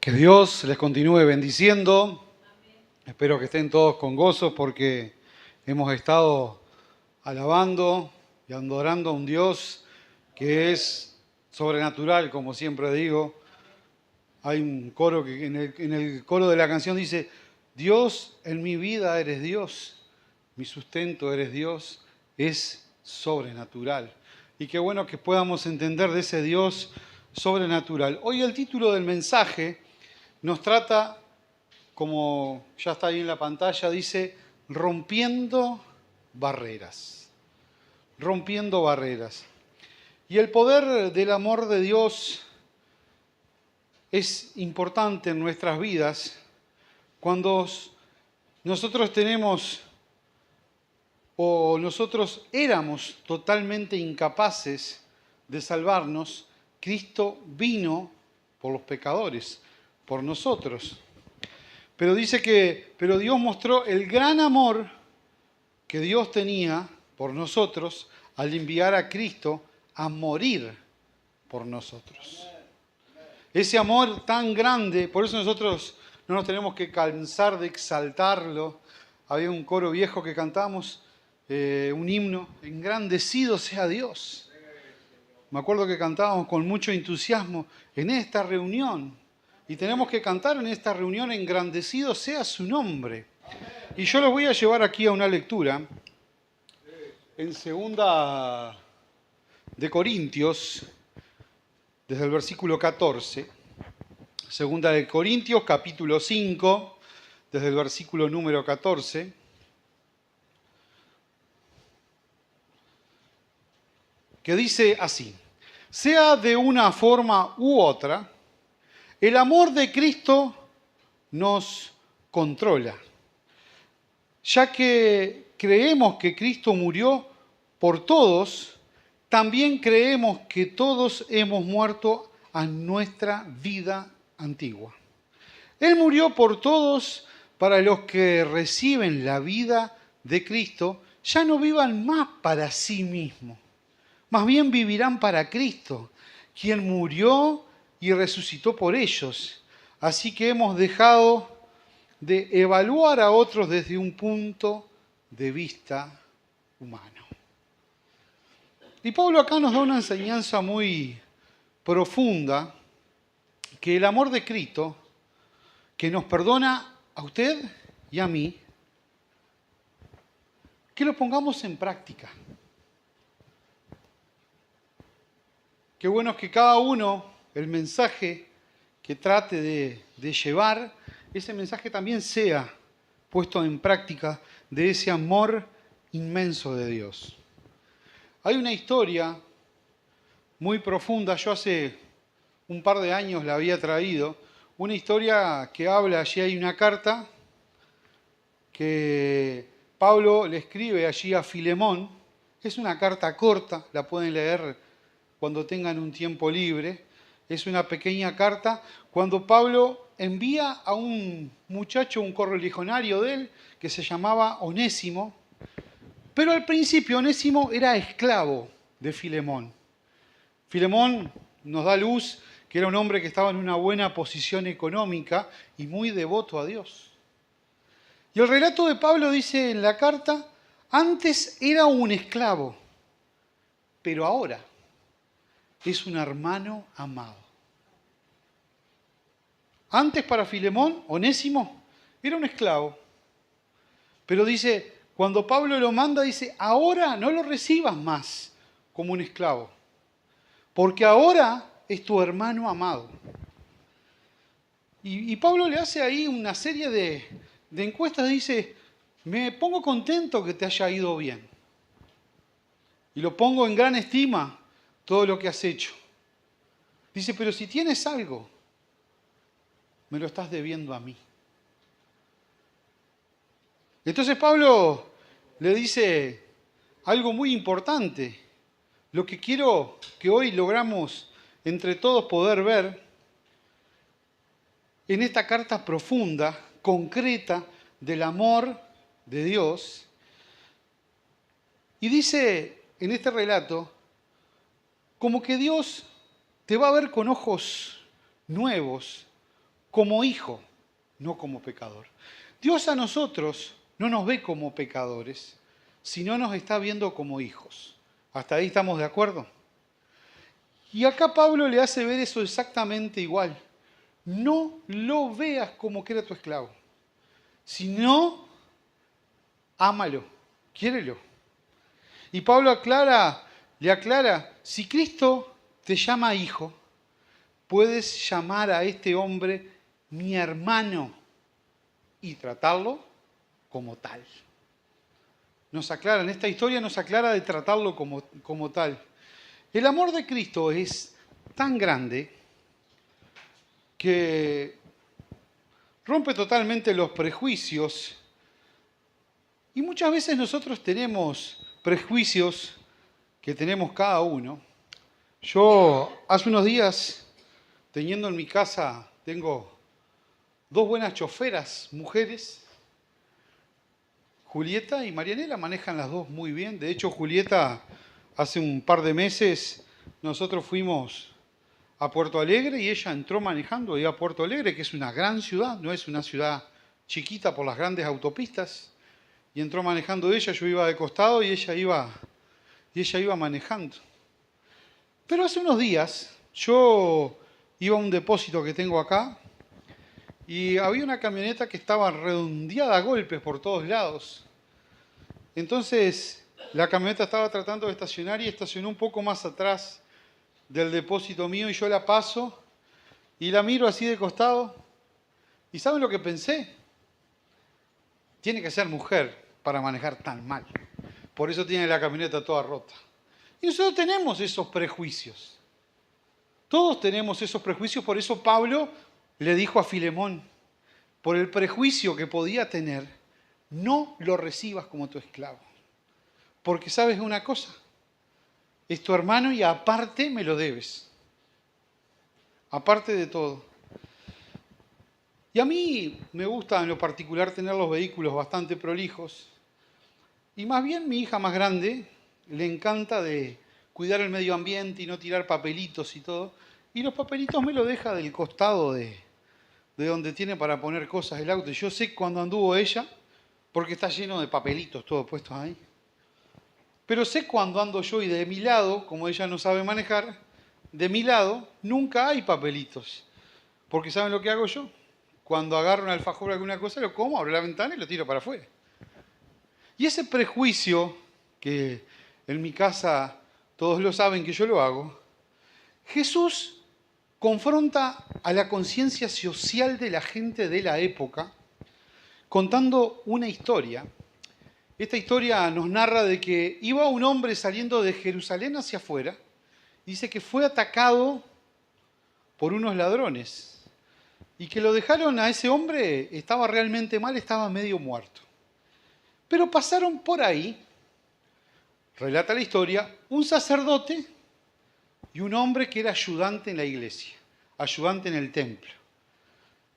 Que Dios les continúe bendiciendo. Espero que estén todos con gozo porque hemos estado alabando y adorando a un Dios que es sobrenatural, como siempre digo. Hay un coro que en el coro de la canción dice: Dios, en mi vida eres Dios, mi sustento eres Dios, es sobrenatural. Y qué bueno que podamos entender de ese Dios sobrenatural. Hoy el título del mensaje nos trata, como ya está ahí en la pantalla, dice rompiendo barreras. Rompiendo barreras. Y el poder del amor de Dios es importante en nuestras vidas cuando nosotros tenemos o nosotros éramos totalmente incapaces de salvarnos. Cristo vino por los pecadores, por nosotros. Pero dice pero Dios mostró el gran amor que Dios tenía por nosotros al enviar a Cristo a morir por nosotros. Ese amor tan grande, por eso nosotros no nos tenemos que cansar de exaltarlo. Había un coro viejo que cantamos, un himno: engrandecido sea Dios. Me acuerdo que cantábamos con mucho entusiasmo en esta reunión. Y tenemos que cantar en esta reunión: engrandecido sea su nombre. Y yo los voy a llevar aquí a una lectura en 2 de Corintios, desde el versículo 14. 2 de Corintios, capítulo 5, desde el versículo número 14. Que dice así: sea de una forma u otra, el amor de Cristo nos controla, ya que creemos que Cristo murió por todos. También creemos que todos hemos muerto a nuestra vida antigua. Él murió por todos para los que reciben la vida de Cristo ya no vivan más para sí mismos, más bien vivirán para Cristo, quien murió y resucitó por ellos. Así que hemos dejado de evaluar a otros desde un punto de vista humano. Y Pablo acá nos da una enseñanza muy profunda, que el amor de Cristo, que nos perdona a usted y a mí, que lo pongamos en práctica. Qué bueno es que cada uno, el mensaje que trate de llevar, ese mensaje también sea puesto en práctica de ese amor inmenso de Dios. Hay una historia muy profunda, yo hace un par de años la había traído, una historia que habla, allí hay una carta que Pablo le escribe allí a Filemón. Es una carta corta, la pueden leer cuando tengan un tiempo libre. Es una pequeña carta cuando Pablo envía a un muchacho, un correligionario de él, que se llamaba Onésimo. Pero al principio Onésimo era esclavo de Filemón. Filemón nos da luz que era un hombre que estaba en una buena posición económica y muy devoto a Dios. Y el relato de Pablo dice en la carta: antes era un esclavo, pero ahora es un hermano amado. Antes para Filemón, Onésimo era un esclavo. Pero dice, cuando Pablo lo manda, dice: ahora no lo recibas más como un esclavo, porque ahora es tu hermano amado. Y Pablo le hace ahí una serie de encuestas. Dice: me pongo contento que te haya ido bien. Y lo pongo en gran estima todo lo que has hecho. Dice: pero si tienes algo, me lo estás debiendo a mí. Entonces Pablo le dice algo muy importante. Lo que quiero que hoy logramos entre todos poder ver en esta carta profunda, concreta, del amor de Dios. Y dice en este relato, como que Dios te va a ver con ojos nuevos, como hijo, no como pecador. Dios a nosotros no nos ve como pecadores, sino nos está viendo como hijos. ¿Hasta ahí estamos de acuerdo? Y acá Pablo le hace ver eso exactamente igual. No lo veas como que era tu esclavo, sino ámalo, quiérelo. Y Pablo le aclara, si Cristo te llama hijo, puedes llamar a este hombre mi hermano y tratarlo como tal. Nos aclara, en esta historia nos aclara de tratarlo como tal. El amor de Cristo es tan grande que rompe totalmente los prejuicios y muchas veces nosotros tenemos prejuicios que tenemos cada uno. Yo hace unos días, teniendo en mi casa, tengo dos buenas choferas, mujeres, Julieta y Marianela, manejan las dos muy bien. De hecho, Julieta, hace un par de meses, nosotros fuimos a Puerto Alegre y ella entró manejando ahí a Puerto Alegre, que es una gran ciudad, no es una ciudad chiquita por las grandes autopistas. Y entró manejando ella, yo iba de costado y ella iba manejando. Pero hace unos días yo iba a un depósito que tengo acá y había una camioneta que estaba redondeada a golpes por todos lados. Entonces la camioneta estaba tratando de estacionar y estacionó un poco más atrás del depósito mío y yo la paso y la miro así de costado. ¿Y saben lo que pensé? Tiene que ser mujer para manejar tan mal. Por eso tiene la camioneta toda rota. Y nosotros tenemos esos prejuicios. Todos tenemos esos prejuicios, por eso Pablo le dijo a Filemón, por el prejuicio que podía tener, no lo recibas como tu esclavo. Porque sabes una cosa, es tu hermano y aparte me lo debes. Aparte de todo. Y a mí me gusta en lo particular tener los vehículos bastante prolijos. Y más bien mi hija más grande le encanta de cuidar el medio ambiente y no tirar papelitos y todo. Y los papelitos me los deja del costado de donde tiene para poner cosas el auto. Y yo sé cuando anduvo ella, porque está lleno de papelitos todos puestos ahí. Pero sé cuando ando yo y de mi lado, como ella no sabe manejar, de mi lado nunca hay papelitos. Porque ¿saben lo que hago yo? Cuando agarro un alfajor o alguna cosa, lo como, abro la ventana y lo tiro para afuera. Y ese prejuicio, que en mi casa todos lo saben que yo lo hago, Jesús confronta a la conciencia social de la gente de la época contando una historia. Esta historia nos narra de que iba un hombre saliendo de Jerusalén hacia afuera, dice que fue atacado por unos ladrones y que lo dejaron a ese hombre, estaba realmente mal, estaba medio muerto. Pero pasaron por ahí, relata la historia, un sacerdote y un hombre que era ayudante en la iglesia, ayudante en el templo,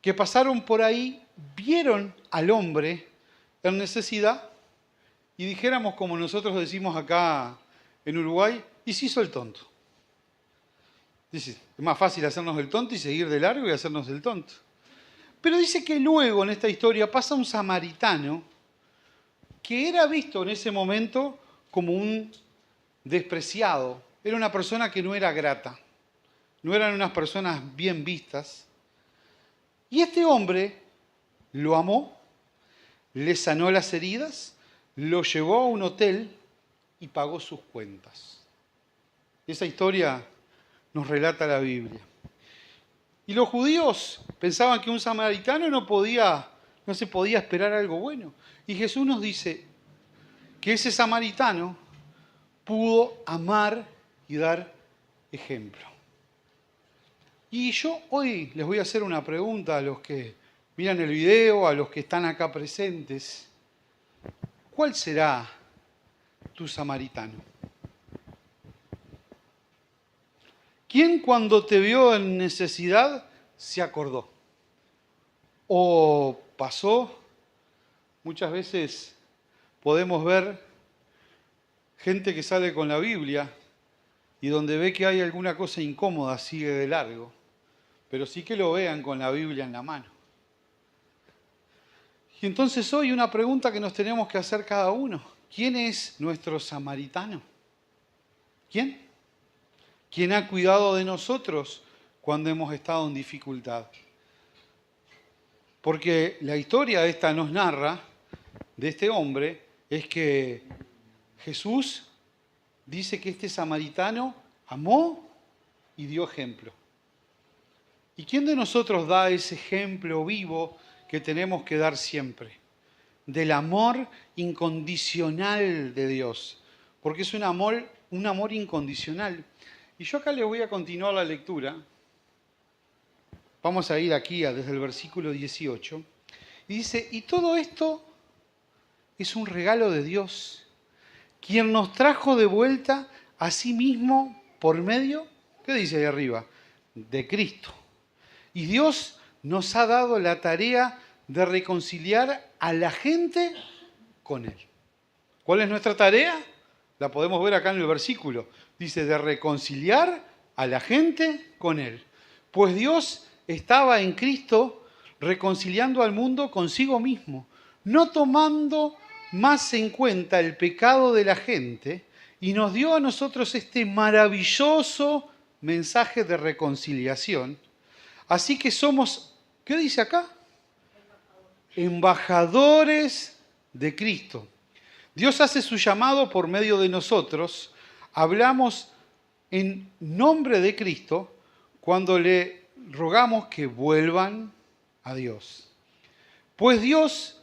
que pasaron por ahí, vieron al hombre en necesidad y dijéramos como nosotros decimos acá en Uruguay, y se hizo el tonto. Dice, es más fácil hacernos el tonto y seguir de largo y hacernos el tonto. Pero dice que luego en esta historia pasa un samaritano que era visto en ese momento como un despreciado. Era una persona que no era grata. No eran unas personas bien vistas. Y este hombre lo amó, le sanó las heridas, lo llevó a un hotel y pagó sus cuentas. Esa historia nos relata la Biblia. Y los judíos pensaban que un samaritano no se podía esperar algo bueno. Y Jesús nos dice que ese samaritano pudo amar y dar ejemplo. Y yo hoy les voy a hacer una pregunta a los que miran el video, a los que están acá presentes. ¿Cuál será tu samaritano? ¿Quién cuando te vio en necesidad se acordó? ¿O pasó? Muchas veces podemos ver gente que sale con la Biblia y donde ve que hay alguna cosa incómoda sigue de largo. pero sí que lo vean con la Biblia en la mano. Y entonces hoy una pregunta que nos tenemos que hacer cada uno. ¿Quién es nuestro samaritano? ¿Quién? ¿Quién ha cuidado de nosotros cuando hemos estado en dificultad? Porque la historia esta nos narra de este hombre es que Jesús dice que este samaritano amó y dio ejemplo. ¿Y quién de nosotros da ese ejemplo vivo que tenemos que dar siempre? Del amor incondicional de Dios. Porque es un amor incondicional. Y yo acá les voy a continuar la lectura. Vamos a ir aquí desde el versículo 18. Y dice, y todo esto es un regalo de Dios, quien nos trajo de vuelta a sí mismo por medio, ¿qué dice ahí arriba? De Cristo. Y Dios nos ha dado la tarea de reconciliar a la gente con Él. ¿Cuál es nuestra tarea? La podemos ver acá en el versículo. Dice, de reconciliar a la gente con Él. Pues Dios estaba en Cristo reconciliando al mundo consigo mismo, no tomando más en cuenta el pecado de la gente, y nos dio a nosotros este maravilloso mensaje de reconciliación. Así que somos, ¿qué dice acá? Embajadores de Cristo. Dios hace su llamado por medio de nosotros. Hablamos en nombre de Cristo cuando le rogamos que vuelvan a Dios. Pues Dios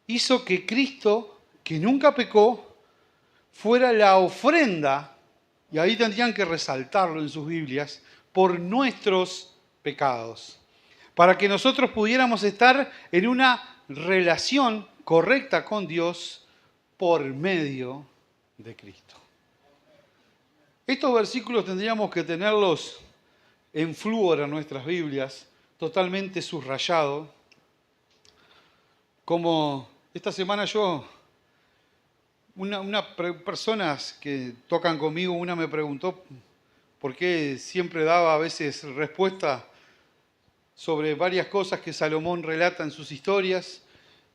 hizo que Cristo, que nunca pecó, fuera la ofrenda, y ahí tendrían que resaltarlo en sus Biblias, por nuestros pecados, para que nosotros pudiéramos estar en una relación correcta con Dios por medio de Cristo. Estos versículos tendríamos que tenerlos en flúor en nuestras Biblias, totalmente subrayado. Como esta semana personas que tocan conmigo, una me preguntó por qué siempre daba a veces respuesta sobre varias cosas que Salomón relata en sus historias.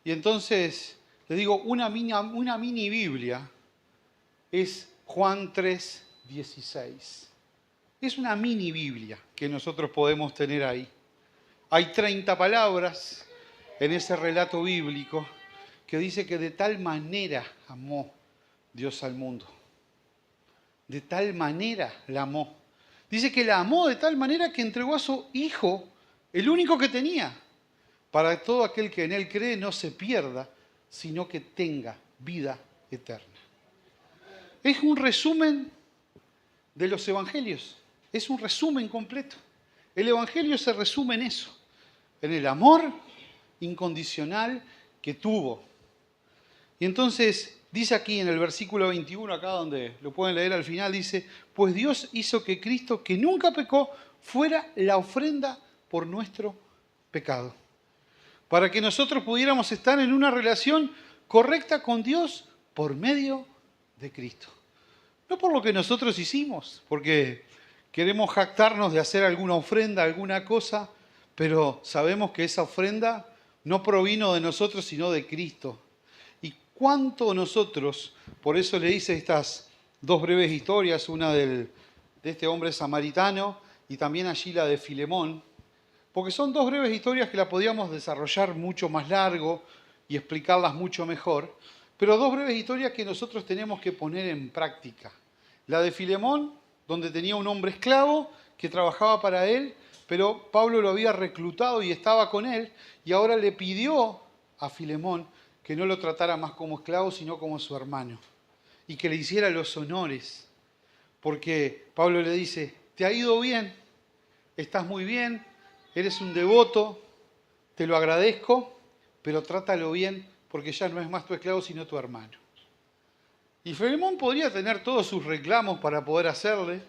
Y entonces le digo, una mini Biblia es Juan 3:16. Es una mini Biblia que nosotros podemos tener ahí. Hay 30 palabras en ese relato bíblico que dice que de tal manera amó Dios al mundo. De tal manera la amó. Dice que la amó de tal manera que entregó a su Hijo, el único que tenía, para todo aquel que en Él cree no se pierda, sino que tenga vida eterna. Es un resumen de los evangelios. Es un resumen completo. El evangelio se resume en eso, en el amor incondicional que tuvo. Y entonces dice aquí en el versículo 21, acá donde lo pueden leer al final, dice, pues Dios hizo que Cristo, que nunca pecó, fuera la ofrenda por nuestro pecado, para que nosotros pudiéramos estar en una relación correcta con Dios por medio de Cristo. No por lo que nosotros hicimos, porque queremos jactarnos de hacer alguna ofrenda, alguna cosa, pero sabemos que esa ofrenda no provino de nosotros, sino de Cristo. Y cuánto nosotros, por eso le hice estas dos breves historias, una de este hombre samaritano y también allí la de Filemón, porque son dos breves historias que la podíamos desarrollar mucho más largo y explicarlas mucho mejor, pero dos breves historias que nosotros tenemos que poner en práctica. La de Filemón, donde tenía un hombre esclavo que trabajaba para él, pero Pablo lo había reclutado y estaba con él, y ahora le pidió a Filemón que no lo tratara más como esclavo, sino como su hermano, y que le hiciera los honores, porque Pablo le dice, te ha ido bien, estás muy bien, eres un devoto, te lo agradezco, pero trátalo bien, porque ya no es más tu esclavo, sino tu hermano. Y Filemón podría tener todos sus reclamos para poder hacerle,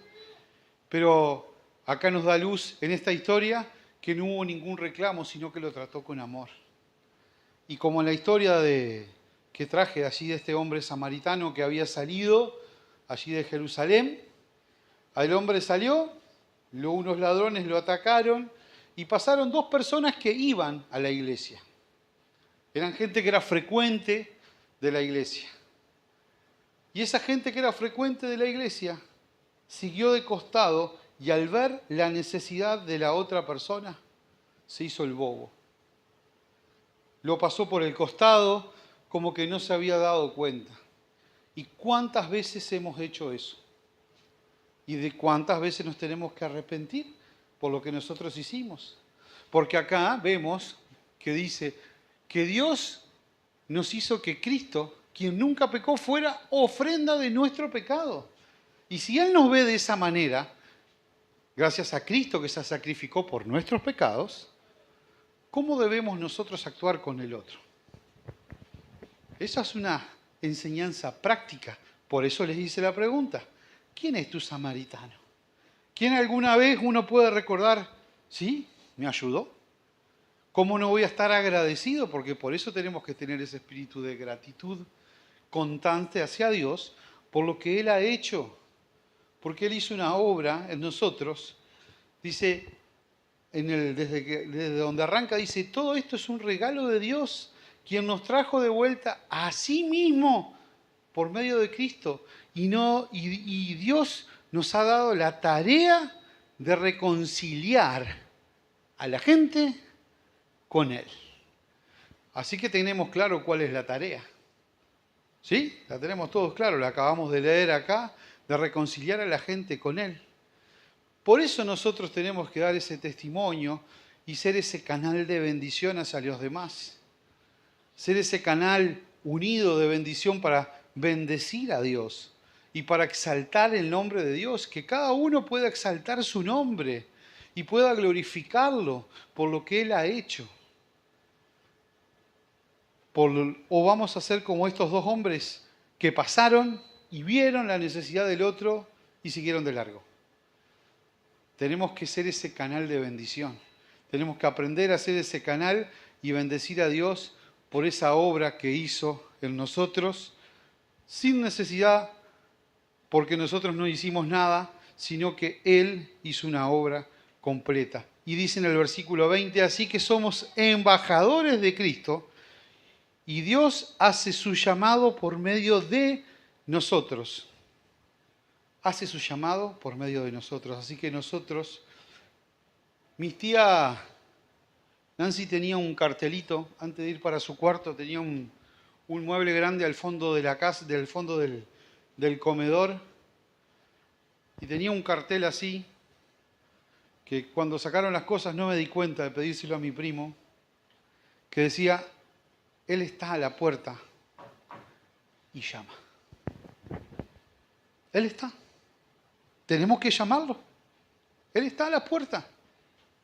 pero acá nos da luz en esta historia que no hubo ningún reclamo, sino que lo trató con amor. Y como en la historia que traje allí de este hombre samaritano que había salido allí de Jerusalén, el hombre salió, unos ladrones lo atacaron y pasaron dos personas que iban a la iglesia. Eran gente que era frecuente de la iglesia. Y esa gente que era frecuente de la iglesia siguió de costado y al ver la necesidad de la otra persona, se hizo el bobo. Lo pasó por el costado como que no se había dado cuenta. ¿Y cuántas veces hemos hecho eso? ¿Y de cuántas veces nos tenemos que arrepentir por lo que nosotros hicimos? Porque acá vemos que dice que Dios nos hizo que Cristo, quien nunca pecó, fuera ofrenda de nuestro pecado. Y si Él nos ve de esa manera, gracias a Cristo que se sacrificó por nuestros pecados, ¿cómo debemos nosotros actuar con el otro? Esa es una enseñanza práctica. Por eso les hice la pregunta. ¿Quién es tu samaritano? ¿Quién alguna vez uno puede recordar, sí, me ayudó? ¿Cómo no voy a estar agradecido? Porque por eso tenemos que tener ese espíritu de gratitud constante hacia Dios por lo que Él ha hecho. Porque Él hizo una obra en nosotros. Dice, desde donde arranca, dice, todo esto es un regalo de Dios, quien nos trajo de vuelta a sí mismo por medio de Cristo. Y Dios nos ha dado la tarea de reconciliar a la gente con Él. Así que tenemos claro cuál es la tarea. ¿Sí? La tenemos todos claro, la acabamos de leer acá, de reconciliar a la gente con Él. Por eso nosotros tenemos que dar ese testimonio y ser ese canal de bendición hacia los demás. Ser ese canal unido de bendición para bendecir a Dios y para exaltar el nombre de Dios, que cada uno pueda exaltar su nombre y pueda glorificarlo por lo que Él ha hecho. O vamos a ser como estos dos hombres que pasaron y vieron la necesidad del otro y siguieron de largo. Tenemos que ser ese canal de bendición. Tenemos que aprender a ser ese canal y bendecir a Dios por esa obra que hizo en nosotros, sin necesidad, porque nosotros no hicimos nada, sino que Él hizo una obra completa. Y dice en el versículo 20, así que somos embajadores de Cristo, y Dios hace su llamado por medio de nosotros. Hace su llamado por medio de nosotros. Así que nosotros, mi tía Nancy tenía un cartelito, antes de ir para su cuarto, tenía un mueble grande al fondo de la casa, del fondo del comedor, y tenía un cartel así, que cuando sacaron las cosas no me di cuenta de pedírselo a mi primo, que decía, Él está a la puerta y llama. Él está. Tenemos que llamarlo. Él está a la puerta.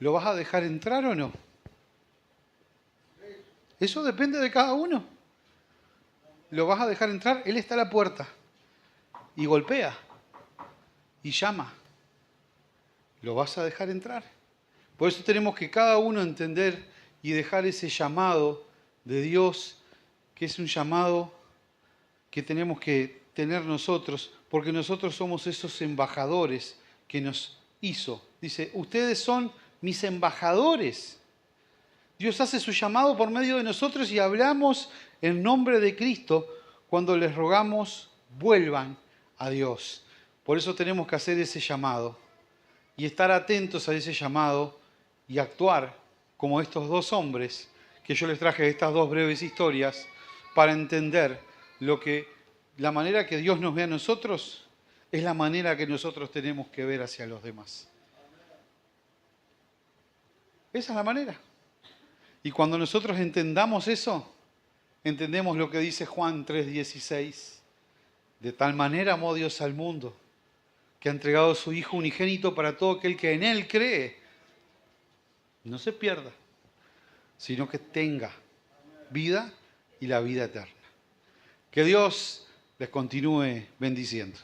¿Lo vas a dejar entrar o no? Eso depende de cada uno. ¿Lo vas a dejar entrar? Él está a la puerta. Y golpea. Y llama. ¿Lo vas a dejar entrar? Por eso tenemos que cada uno entender y dejar ese llamado de Dios, que es un llamado que tenemos que tener nosotros, porque nosotros somos esos embajadores que nos hizo. Dice, ustedes son mis embajadores. Dios hace su llamado por medio de nosotros y hablamos en nombre de Cristo cuando les rogamos vuelvan a Dios. Por eso tenemos que hacer ese llamado y estar atentos a ese llamado y actuar como estos dos hombres que yo les traje estas dos breves historias para entender la manera que Dios nos ve a nosotros es la manera que nosotros tenemos que ver hacia los demás. Esa es la manera. Y cuando nosotros entendamos eso, entendemos lo que dice Juan 3:16. De tal manera amó Dios al mundo, que ha entregado a su Hijo unigénito para todo aquel que en Él cree, no se pierda, sino que tenga vida y la vida eterna. Que Dios les continúe bendiciendo.